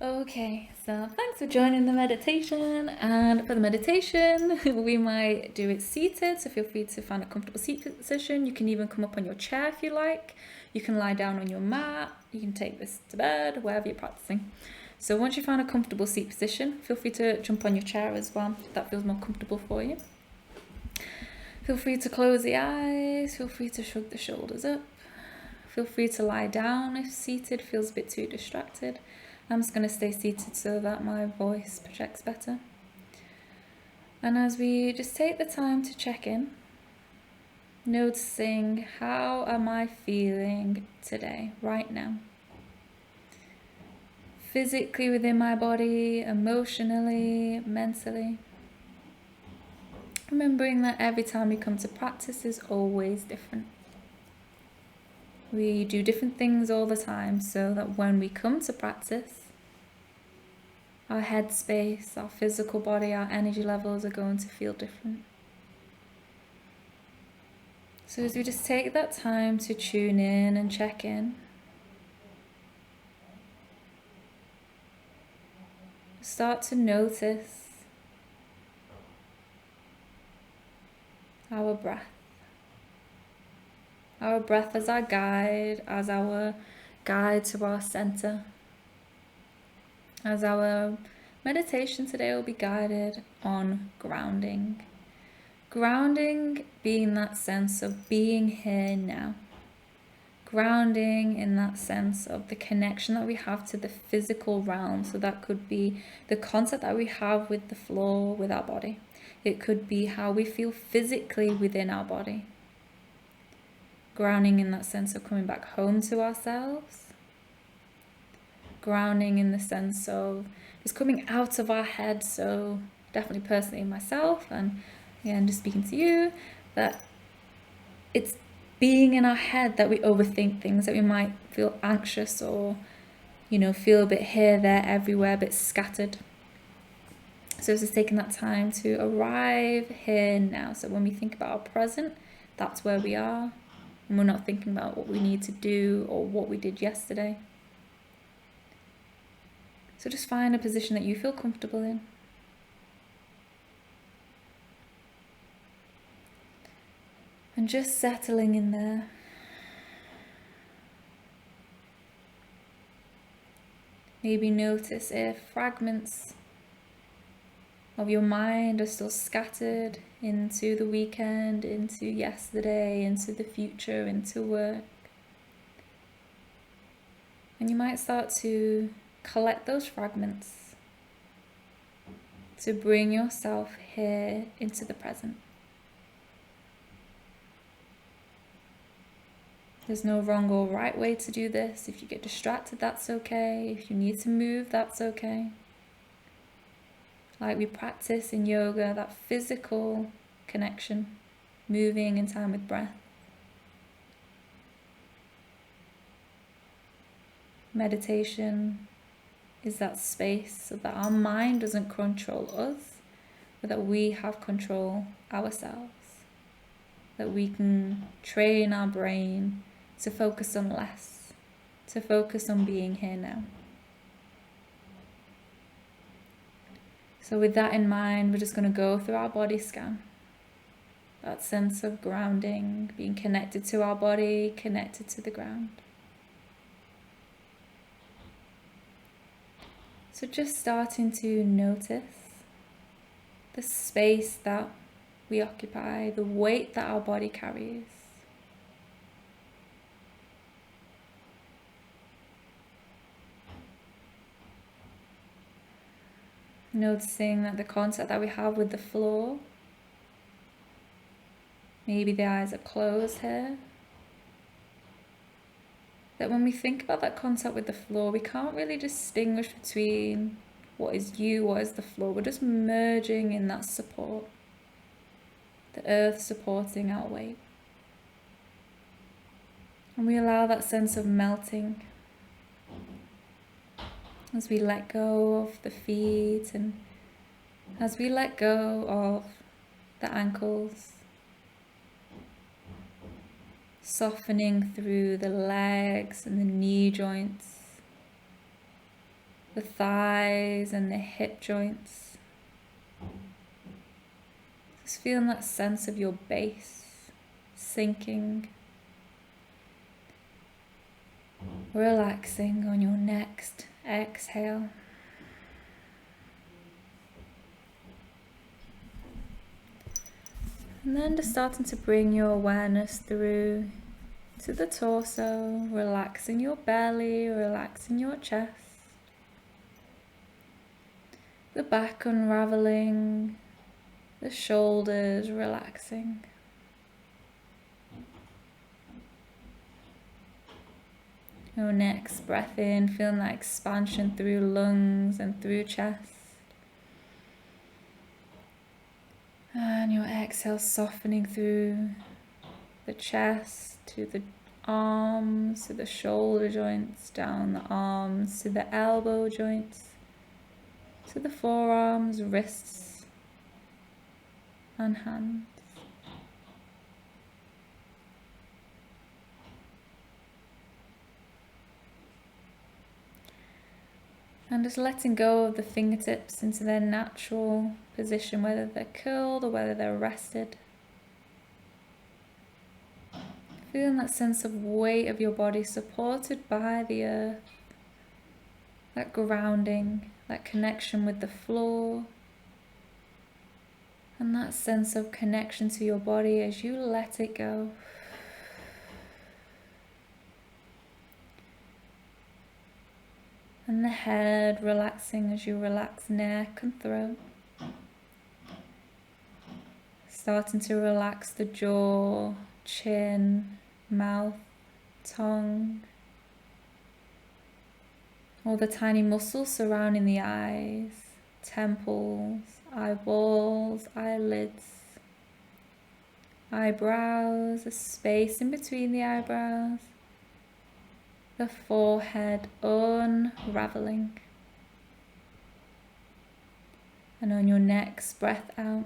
Okay, so thanks for joining the meditation. And for the meditation, we might do it seated, so feel free to find a comfortable seat position. You can even come up on your chair if you like. You can lie down on your mat. You can take this to bed, wherever you're practicing. So once you find a comfortable seat position, feel free to jump on your chair as well, if that feels more comfortable for you. Feel free to close the eyes. Feel free to shrug the shoulders up. Feel free to lie down if seated feels a bit too distracted. I'm just going to stay seated so that my voice projects better. And as we just take the time to check in, noticing how am I feeling today, right now? Physically within my body, emotionally, mentally. Remembering that every time we come to practice is always different. We do different things all the time so that when we come to practice, our headspace, our physical body, our energy levels are going to feel different. So as we just take that time to tune in and check in, start to notice our breath. Our breath as our guide to our center. As our meditation today will be guided on grounding. Grounding being that sense of being here now. Grounding in that sense of the connection that we have to the physical realm. So that could be the concept that we have with the floor, with our body. It could be how we feel physically within our body. Grounding in that sense of coming back home to ourselves. Grounding in the sense of just coming out of our head. So definitely personally myself, and again just speaking to you, that it's being in our head that we overthink things, that we might feel anxious or feel a bit here, there, everywhere, a bit scattered. So it's just taking that time to arrive here now. So when we think about our present, that's where we are, and we're not thinking about what we need to do or what we did yesterday. So just find a position that you feel comfortable in. And just settling in there. Maybe notice if fragments of your mind are still scattered into the weekend, into yesterday, into the future, into work. And you might start to collect those fragments to bring yourself here into the present. There's no wrong or right way to do this. If you get distracted, that's okay. If you need to move, that's okay. Like we practice in yoga, that physical connection, moving in time with breath. Meditation is that space so that our mind doesn't control us, but that we have control ourselves. That we can train our brain to focus on less, to focus on being here now. So with that in mind, we're just going to go through our body scan. That sense of grounding, being connected to our body, connected to the ground. So just starting to notice the space that we occupy, the weight that our body carries. Noticing that the contact that we have with the floor, maybe the eyes are closed here. That when we think about that contact with the floor, we can't really distinguish between what is you, what is the floor. We're just merging in that support. The earth supporting our weight. And we allow that sense of melting as we let go of the feet and as we let go of the ankles, softening through the legs and the knee joints, the thighs and the hip joints. Just feeling that sense of your base sinking, relaxing on your next exhale. And then just starting to bring your awareness through to the torso, relaxing your belly, relaxing your chest, the back unraveling, the shoulders relaxing. Your next breath in, feeling that expansion through lungs and through chest. And your exhale softening through the chest to the arms, to the shoulder joints, down the arms, to the elbow joints, to the forearms, wrists, and hands. And just letting go of the fingertips into their natural position, whether they're curled or whether they're rested. Feeling that sense of weight of your body supported by the earth, that grounding, that connection with the floor, and that sense of connection to your body as you let it go. And the head relaxing as you relax neck and throat. Starting to relax the jaw, chin, mouth, tongue. All the tiny muscles surrounding the eyes, temples, eyeballs, eyelids, eyebrows, the space in between the eyebrows. The forehead unraveling. And on your next breath out,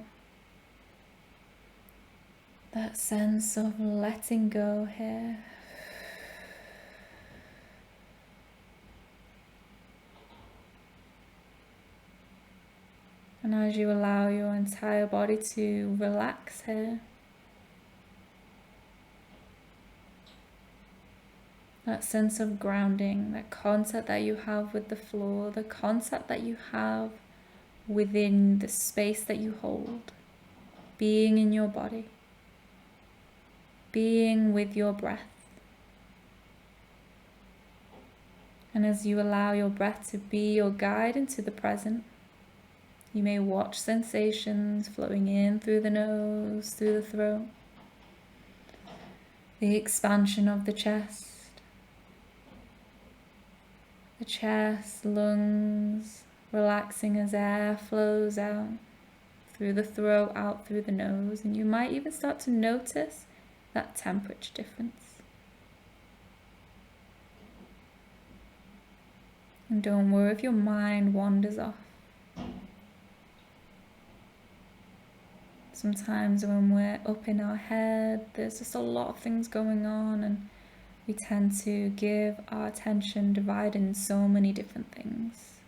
that sense of letting go here. And as you allow your entire body to relax here, that sense of grounding, that contact that you have with the floor, the contact that you have within the space that you hold, being in your body, being with your breath. And as you allow your breath to be your guide into the present, you may watch sensations flowing in through the nose, through the throat, the expansion of the chest, lungs, relaxing as air flows out through the throat, out through the nose, and you might even start to notice that temperature difference. And don't worry if your mind wanders off. Sometimes when we're up in our head, there's just a lot of things going on, and we tend to give our attention divided in so many different things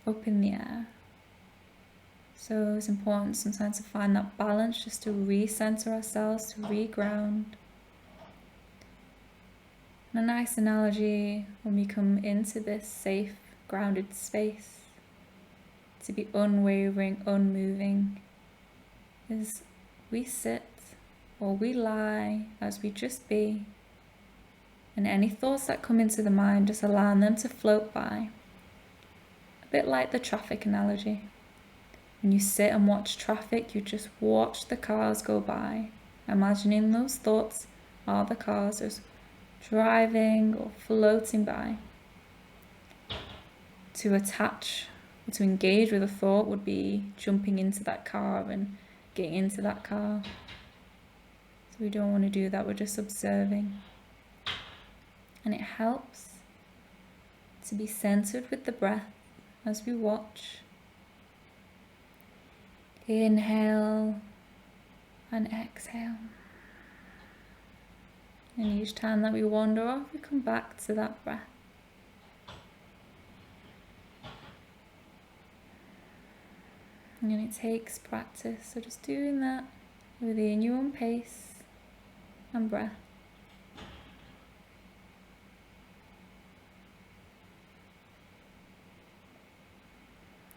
up in the air. So it's important sometimes to find that balance, just to recenter ourselves, to reground. And a nice analogy when we come into this safe, grounded space, to be unwavering, unmoving, is we sit or we lie as we just be. And any thoughts that come into the mind, just allowing them to float by. A bit like the traffic analogy. When you sit and watch traffic, you just watch the cars go by, imagining those thoughts are the cars just driving or floating by. To attach or to engage with a thought would be jumping into that car and getting into that car. So we don't want to do that, we're just observing. And it helps to be centered with the breath as we watch. Inhale and exhale. And each time that we wander off, we come back to that breath. And it takes practice, so just doing that within your own pace and breath.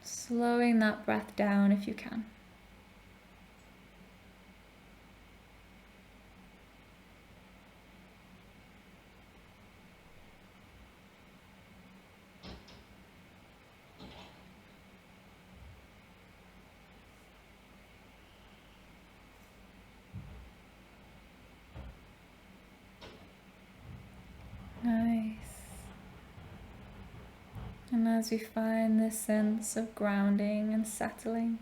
Slowing that breath down if you can. Nice. And as we find this sense of grounding and settling,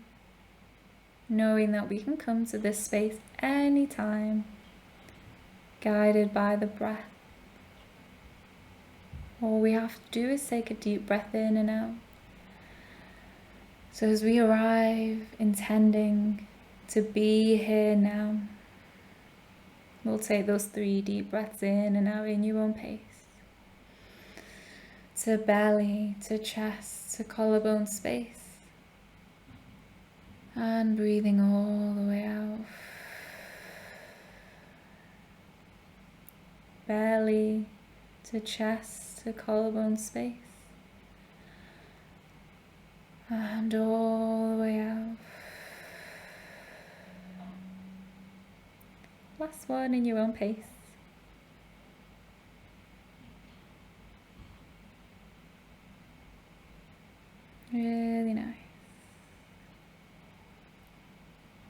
knowing that we can come to this space anytime, guided by the breath. All we have to do is take a deep breath in and out. So as we arrive intending to be here now, we'll take those 3 deep breaths in and out in your own pace. To belly, to chest, to collarbone space. And breathing all the way out. Belly, to chest, to collarbone space. And all the way out. Last one in your own pace. Really nice.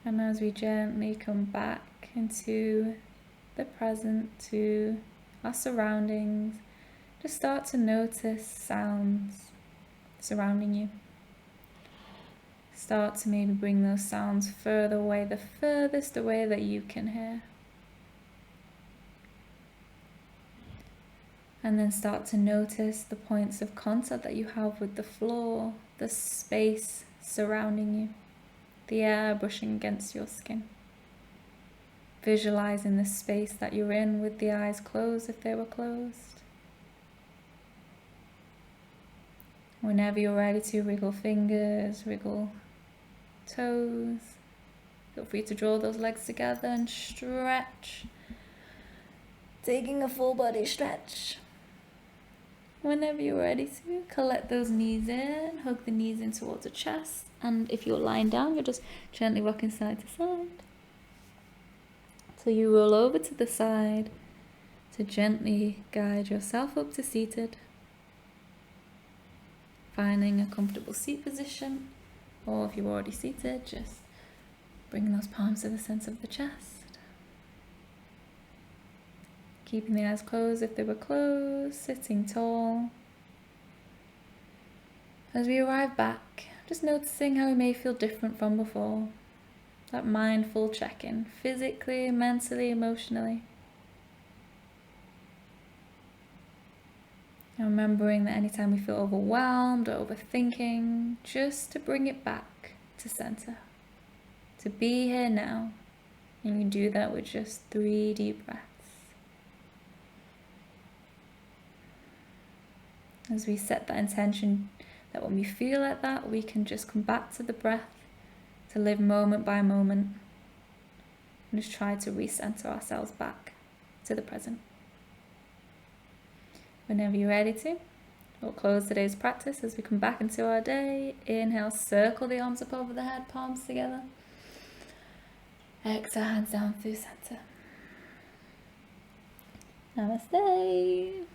And as we gently come back into the present, to our surroundings, just start to notice sounds surrounding you. Start to maybe bring those sounds further away, the furthest away that you can hear. And then start to notice the points of contact that you have with the floor, the space surrounding you, the air brushing against your skin. Visualizing the space that you're in with the eyes closed if they were closed. Whenever you're ready to, wriggle fingers, wriggle toes. Feel free to draw those legs together and stretch. Taking a full body stretch. Whenever you're ready to, collect those knees in, hug the knees in towards the chest, and if you're lying down, you're just gently rocking side to side. So you roll over to the side to gently guide yourself up to seated, finding a comfortable seat position, or if you're already seated, just bring those palms to the center of the chest. Keeping the eyes closed if they were closed, sitting tall. As we arrive back, just noticing how we may feel different from before. That mindful check-in, physically, mentally, emotionally. And remembering that anytime we feel overwhelmed or overthinking, just to bring it back to center. To be here now. And you can do that with just 3 deep breaths. As we set that intention that when we feel like that, we can just come back to the breath, to live moment by moment, and just try to recenter ourselves back to the present. Whenever you're ready to, we'll close today's practice as we come back into our day. Inhale, circle the arms up over the head, palms together. Exhale, hands down through center. Namaste.